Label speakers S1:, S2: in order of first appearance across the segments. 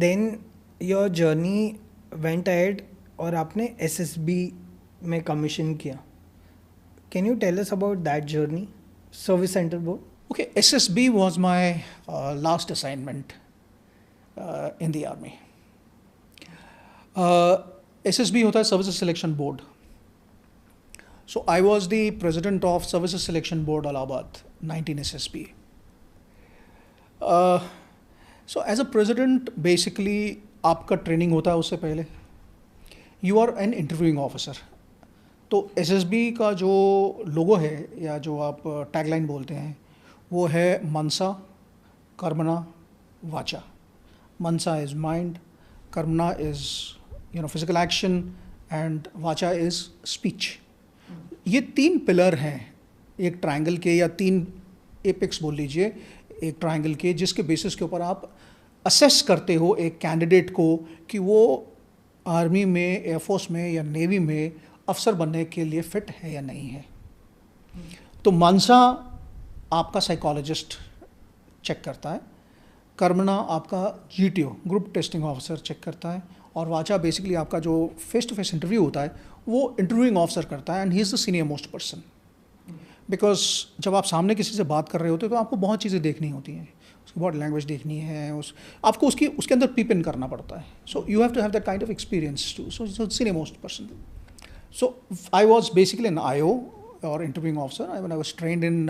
S1: Then your journey went ahead और आपने SSB में कमीशन किया. Can you tell us about that journey, service centre board?
S2: Okay, SSB was my last assignment in the army. SSB होता है Services Selection Board. So I was the president of Services Selection Board Allahabad, 19 SSB. So as a president, basically आपका training होता है उससे पहले. You are an interviewing officer. तो SSB का जो लोगो है या जो आप टैगलाइन बोलते हैं वो है मनसा कर्मणा वाचा. मनसा इज़ माइंड, कर्मणा इज़ फिजिकल एक्शन एंड वाचा इज़ स्पीच. ये 3 पिलर हैं एक ट्रायंगल के, या 3 एपेक्स बोल लीजिए एक ट्रायंगल के, जिसके बेसिस के ऊपर आप असेस करते हो एक कैंडिडेट को कि वो आर्मी में, एयरफोर्स में या नेवी में अफसर बनने के लिए फिट है या नहीं है. तो मनसा आपका साइकोलॉजिस्ट चेक करता है, कर्मणा आपका GTO group testing officer check करता है, और वाचा बेसिकली आपका जो फेस टू फेस इंटरव्यू होता है वो इंटरव्यूइंग ऑफिसर करता है. And he is the senior most person, because जब आप सामने किसी से बात कर रहे होते हो तो आपको बहुत चीज़ें देखनी होती हैं. उसकी बॉडी लैंग्वेज देखनी है, आपको उसके अंदर पीप इन करना पड़ता है. So you have to have that kind of experience too. So senior most person. So I was basically an IO और interviewing officer. I was trained in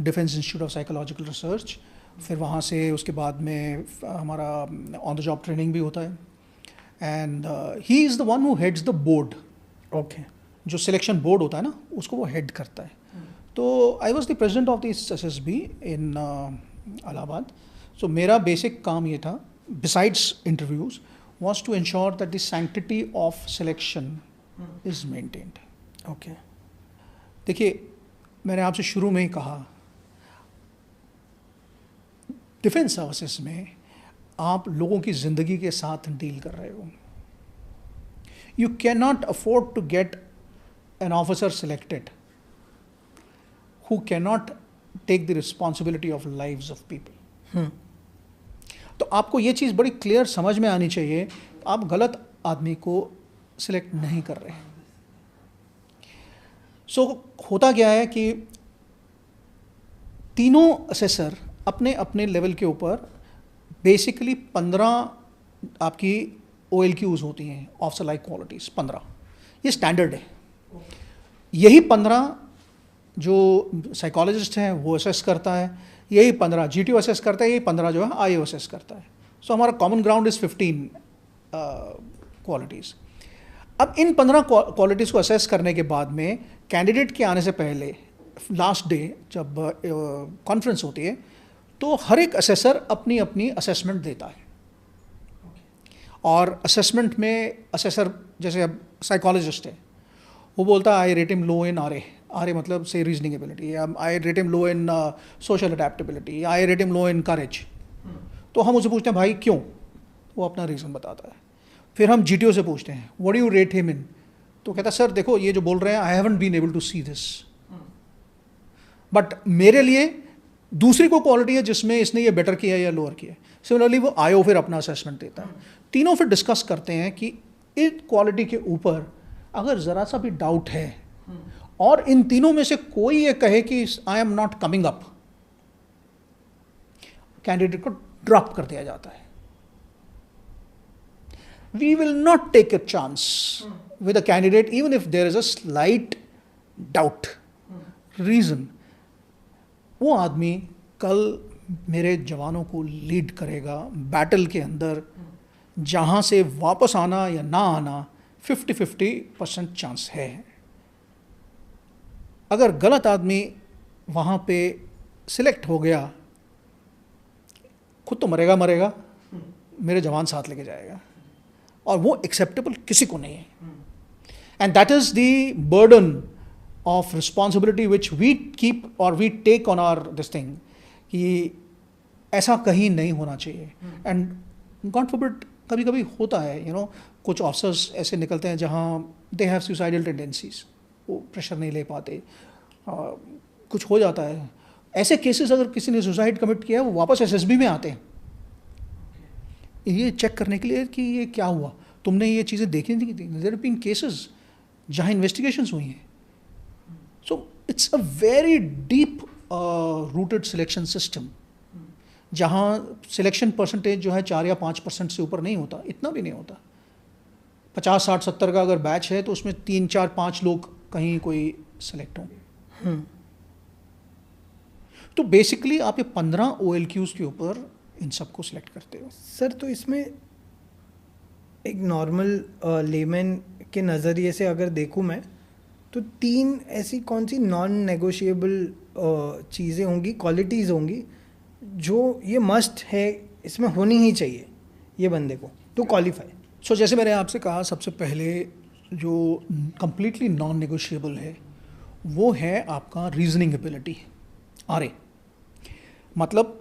S2: defence institute of psychological research. फिर वहाँ से उसके बाद में हमारा on the job training भी होता है. And he is the one who heads the board.
S1: Okay.
S2: जो सिलेक्शन बोर्ड होता है ना, उसको वो हेड करता है. तो I was the president of this SSB in Allahabad. So मेरा बेसिक काम ये था, besides interviews, was to ensure that the sanctity of selection is maintained.
S1: Okay.
S2: देखिए, मैंने आपसे शुरू में ही कहा, डिफेंस सर्विसेज में आप लोगों की ज़िंदगी के साथ डील कर रहे हो. You can not afford to get an officer selected who cannot take the responsibility of lives of people. तो आपको ये चीज़ बड़ी क्लियर समझ में आनी चाहिए, आप गलत आदमी को सिलेक्ट नहीं कर रहे हैं. सो होता क्या है कि तीनों असेसर अपने अपने लेवल के ऊपर बेसिकली 15 आपकी OLQs होती हैं, ऑफिसर लाइक क्वालिटीज़. 15 ये स्टैंडर्ड है. यही 15 जो साइकोलॉजिस्ट हैं वो असेस करता है, यही 15 GTO असेस करता है, यही 15 जो है IO असेस करता है. सो हमारा कॉमन ग्राउंड इज़ 15 क्वालिटीज़. अब इन 15 क्वालिटीज़ को असेस करने के बाद में कैंडिडेट के आने से पहले लास्ट डे जब कॉन्फ्रेंस होती है तो हर एक असेसर अपनी अपनी असेसमेंट देता है. और असेसमेंट में असेसर, जैसे अब साइकोलॉजिस्ट है, वो बोलता है I rate him low in RA मतलब से reasoning ability, I rate him low in social adaptability, I rate him low in courage. तो हम उससे पूछते हैं भाई क्यों, वो अपना रीज़न बताता है. फिर हम GTO से पूछते हैं what do you rate him in, तो कहता है सर देखो ये जो बोल रहे हैं I haven't been able to see this, but मेरे लिए दूसरी कोई क्वालिटी है जिसमें इसने ये बेटर किया या लोअर किया. सिमिलरली वो IO फिर अपना असेसमेंट देता है. तीनों फिर डिस्कस करते हैं कि इस क्वालिटी के ऊपर अगर ज़रा सा भी डाउट है और इन तीनों में से कोई ये कहे कि I am not coming up, candidate को ड्रॉप कर दिया जाता है. We will not take a chance with a candidate even if there is a slight doubt. Reason, वो आदमी कल मेरे जवानों को लीड करेगा बैटल के अंदर, जहां से वापस आना या ना आना 50-50% चांस है. अगर गलत आदमी वहाँ पे सिलेक्ट हो गया, खुद तो मरेगा, मेरे जवान साथ लेके जाएगा, और वो एक्सेप्टेबल किसी को नहीं है. And that is the burden of responsibility which we keep और we take on our this thing, कि ऐसा कहीं नहीं होना चाहिए. एंड गॉड फॉरबिड कभी कभी होता है, कुछ ऑफिसर्स ऐसे निकलते हैं जहाँ दे हैव सुसाइडल टेंडेंसीज, वो प्रेशर नहीं ले पाते, कुछ हो जाता है. ऐसे केसेस अगर किसी ने सुसाइड कमिट किया है वो वापस SSB में आते हैं. ये चेक करने के लिए कि ये क्या हुआ, तुमने ये चीज़ें देखी नहीं थी। देयर बीन केसेस जहाँ इन्वेस्टिगेशंस हुई हैं। So it's a very deep rooted selection system, जहाँ सिलेक्शन परसेंटेज जो है 4 या 5% से ऊपर नहीं होता, इतना भी नहीं होता। 50, 60, 70 का अगर बैच है तो उसमें 3, 4, 5 लोग कहीं कोई सेलेक्ट होंगे। तो बेसिकली आप ये 15 OLQs के ऊपर इन सबको सिलेक्ट करते हो।
S1: सर तो इसमें एक नॉर्मल लेमैन के नज़रिए से अगर देखूं मैं, तो 3 ऐसी कौन सी नॉन नेगोशिएबल चीज़ें होंगी, क्वालिटीज़ होंगी जो ये मस्ट है, इसमें होनी ही चाहिए ये बंदे को तो क्वालिफाई।
S2: सो जैसे मैंने आपसे कहा, सबसे पहले जो कंप्लीटली नॉन नेगोशिएबल है वो है आपका रीजनिंग एबिलिटी, RA। मतलब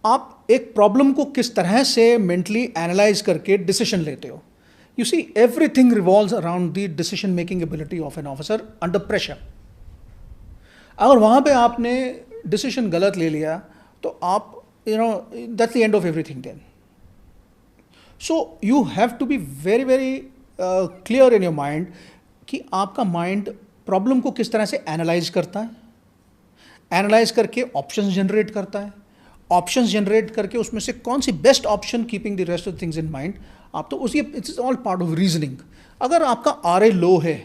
S2: आप एक प्रॉब्लम को किस तरह से मेंटली एनालाइज करके डिसीजन लेते हो। You see, everything revolves around the decision making ability of an officer under pressure. अगर वहाँ पे आपने डिसीजन गलत ले लिया तो आप that's the end of everything then. So you have to be very very clear in your mind कि आपका माइंड प्रॉब्लम को किस तरह से एनालाइज करता है, एनालाइज करके ऑप्शंस जनरेट करता है, ऑप्शंस जनरेट करके उसमें से कौन सी best option keeping the rest of things in mind, आप तो उसी, it's all part of reasoning. अगर आपका RA लो है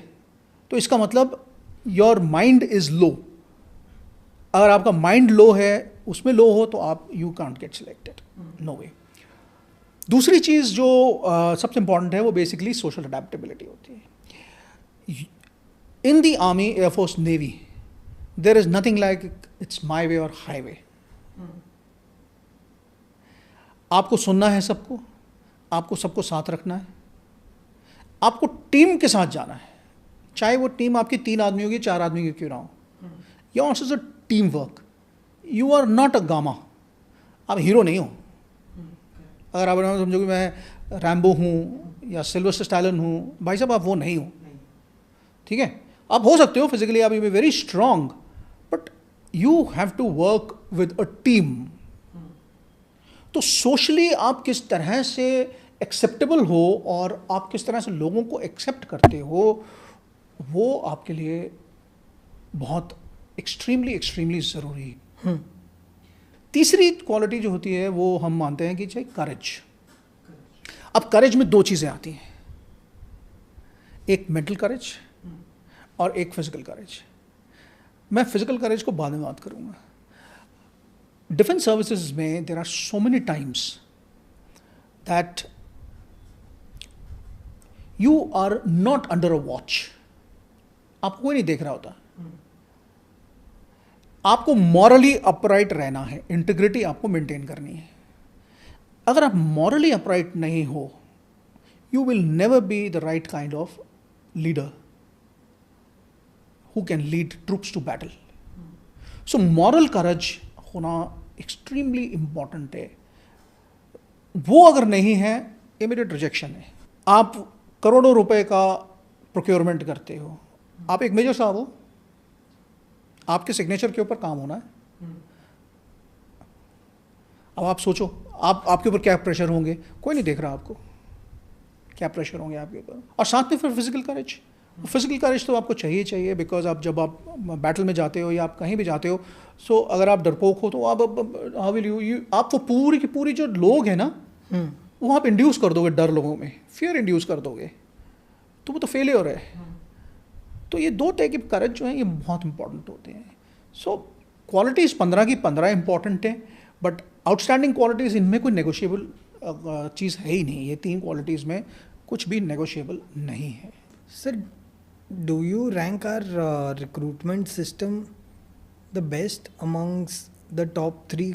S2: तो इसका मतलब योर माइंड इज लो। अगर आपका माइंड लो है, उसमें लो हो, तो आप you can't get selected, no way. दूसरी चीज़ जो सबसे इंपॉर्टेंट है वो बेसिकली सोशल अडेप्टेबिलिटी होती है। In the army, air force, navy, there is nothing like it's my way or highway. आपको सुनना है सबको, आपको सबको साथ रखना है, आपको टीम के साथ जाना है, चाहे वो टीम आपकी 3 आदमी होगी, 4 आदमी की क्यों ना हो। Yours is a team work. You are not a gamma, आप हीरो नहीं हो। अगर आप समझो कि मैं रैम्बो हूँ या सिल्वेस्टर स्टैलोन हूँ, भाई साहब आप वो नहीं हो, ठीक है। आप हो सकते हो फिजिकली, आप you be very strong, but you have to work with a team. तो सोशली आप किस तरह से एक्सेप्टेबल हो और आप किस तरह से लोगों को एक्सेप्ट करते हो, वो आपके लिए बहुत एक्सट्रीमली एक्सट्रीमली ज़रूरी है। तीसरी क्वालिटी जो होती है वो हम मानते हैं कि चाहे करेज। अब करेज में 2 चीज़ें आती हैं, एक मेंटल करेज और एक फिजिकल करेज। मैं फिजिकल करेज को बाद में बात करूँगा। डिफेंस सर्विसेज में there are so many times that you are not under a watch. आपको कोई नहीं देख रहा होता। आपको मॉरली अपराइट रहना है, इंटीग्रिटी आपको मेंटेन करनी है। अगर आप मॉरली अपराइट नहीं हो, you will never be the right kind of leader who can lead troops to battle. So moral courage होना एक्सट्रीमली इंपॉर्टेंट है। वो अगर नहीं है, इमीडिएट रिजेक्शन है। आप करोड़ों रुपए का प्रोक्योरमेंट करते हो, आप एक मेजर साहब हो, आपके सिग्नेचर के ऊपर काम होना है। अब आप सोचो, आपके ऊपर क्या प्रेशर होंगे, कोई नहीं देख रहा आपको, क्या प्रेशर होंगे आपके ऊपर। और साथ में फिर फिजिकल करेज। फिजिकल करेज तो आपको चाहिए, बिकॉज आप जब आप बैटल में जाते हो या आप कहीं भी जाते हो, सो अगर आप डरपोक हो तो आप हाउ विल यू आपको पूरी की पूरी जो लोग हैं ना, वो आप इंड्यूस कर दोगे डर लोगों में, फियर इंड्यूस कर दोगे, तो वो तो फेलियर है। तो ये 2 टाइप के करेज जो हैं ये बहुत इंपॉर्टेंट होते हैं। सो क्वालिटीज़ 15 की 15 इंपॉर्टेंट है, बट आउटस्टैंडिंग क्वालिटीज़ इनमें कोई नेगोशिएबल चीज़ है ही नहीं। ये 3 क्वालिटीज़ में कुछ भी नेगोशिएबल नहीं है।
S1: Sir, do you rank our recruitment system the best amongst the top 3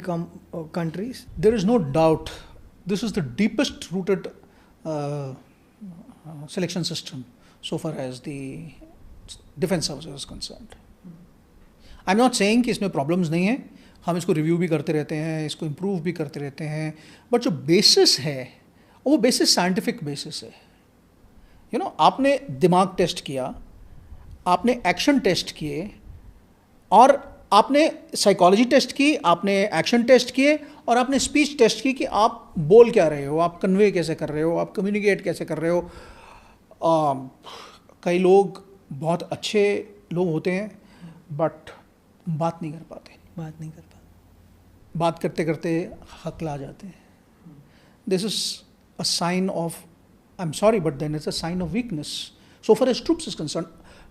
S1: countries?
S2: There is no doubt this is the deepest rooted selection system so far as the defense services is concerned. I'm not saying कि इसमें problems नहीं है, हम इसको review भी करते रहते हैं, इसको इम्प्रूव भी करते रहते हैं, बट जो बेसिस है वो बेसिस साइंटिफिक बेसिस है। यू नो, आपने दिमाग टेस्ट किया, आपने एक्शन टेस्ट किए, और आपने साइकोलॉजी टेस्ट की, आपने एक्शन टेस्ट किए और आपने स्पीच टेस्ट की कि आप बोल क्या रहे हो, आप कन्वे कैसे कर रहे हो, आप कम्युनिकेट कैसे कर रहे हो। कई लोग बहुत अच्छे लोग होते हैं बट बात नहीं कर पाते, बात करते करते हकला जाते हैं। This is a sign of, I am sorry but then it's a sign of weakness. So far as troops is concerned,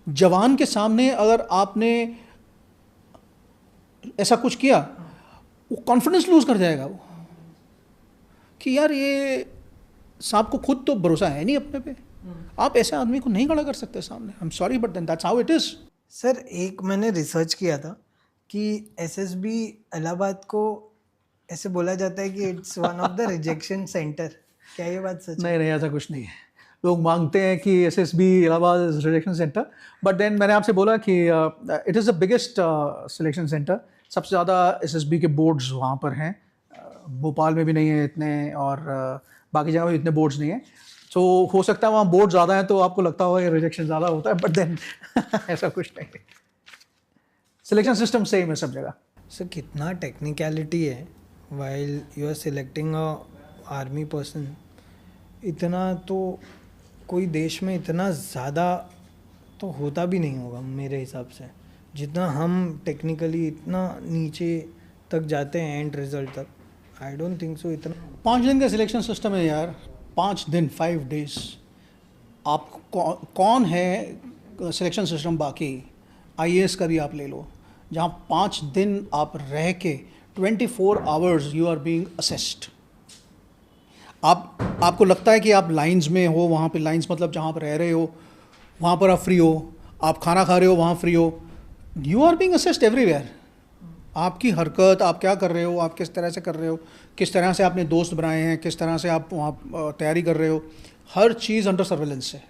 S2: जवान के सामने अगर आपने ऐसा कुछ किया, वो कॉन्फिडेंस लूज कर जाएगा वो, कि यार ये साहब को खुद तो भरोसा है नहीं अपने पे, आप ऐसे आदमी को नहीं खड़ा कर सकते सामने। I am sorry but then that's how it is.
S1: Sir एक मैंने रिसर्च किया था कि एसएसबी इलाहाबाद को ऐसे बोला जाता है कि it's one of the rejection centre, क्या ये बात सच है?
S2: नहीं, ऐसा कुछ नहीं है। लोग मांगते हैं कि SSB Allahabad is rejection centre, but then मैंने आपसे बोला कि it is the biggest selection centre. सबसे ज़्यादा एसएसबी के बोर्ड्स वहाँ पर हैं। भोपाल में भी नहीं है इतने, और बाकी जगह भी इतने बोर्ड्स नहीं हैं। तो हो सकता है वहाँ बोर्ड ज़्यादा है तो आपको लगता होगा कि रिजेक्शन ज़्यादा होता है, बट देन ऐसा कुछ नहीं है। सिलेक्शन सिस्टम सेम है सब जगह।
S1: सर कितना टेक्निकलिटी है while you are selecting a army person, इतना तो कोई देश में इतना ज़्यादा तो होता भी नहीं होगा मेरे हिसाब से, जितना हम टेक्निकली इतना नीचे तक जाते हैं एंड रिजल्ट तक। आई डोंट थिंक सो इतना।
S2: 5 दिन का सिलेक्शन सिस्टम है यार, 5 दिन, 5 डेज। आप कौन है सिलेक्शन सिस्टम बाकी, आईएएस का भी आप ले लो, जहाँ 5 दिन आप रह के 24 hours you are being assessed. आपको लगता है कि आप लाइंस में हो, वहाँ पे लाइंस मतलब जहाँ पर रह रहे हो वहाँ पर आप फ्री हो, आप खाना खा रहे हो वहाँ फ्री हो, you are being assessed everywhere. आपकी हरकत, आप क्या कर रहे हो, आप किस तरह से कर रहे हो, किस तरह से आपने दोस्त बनाए हैं, किस तरह से आप वहाँ तैयारी कर रहे हो, हर चीज़ अंडर सर्वेलेंस है।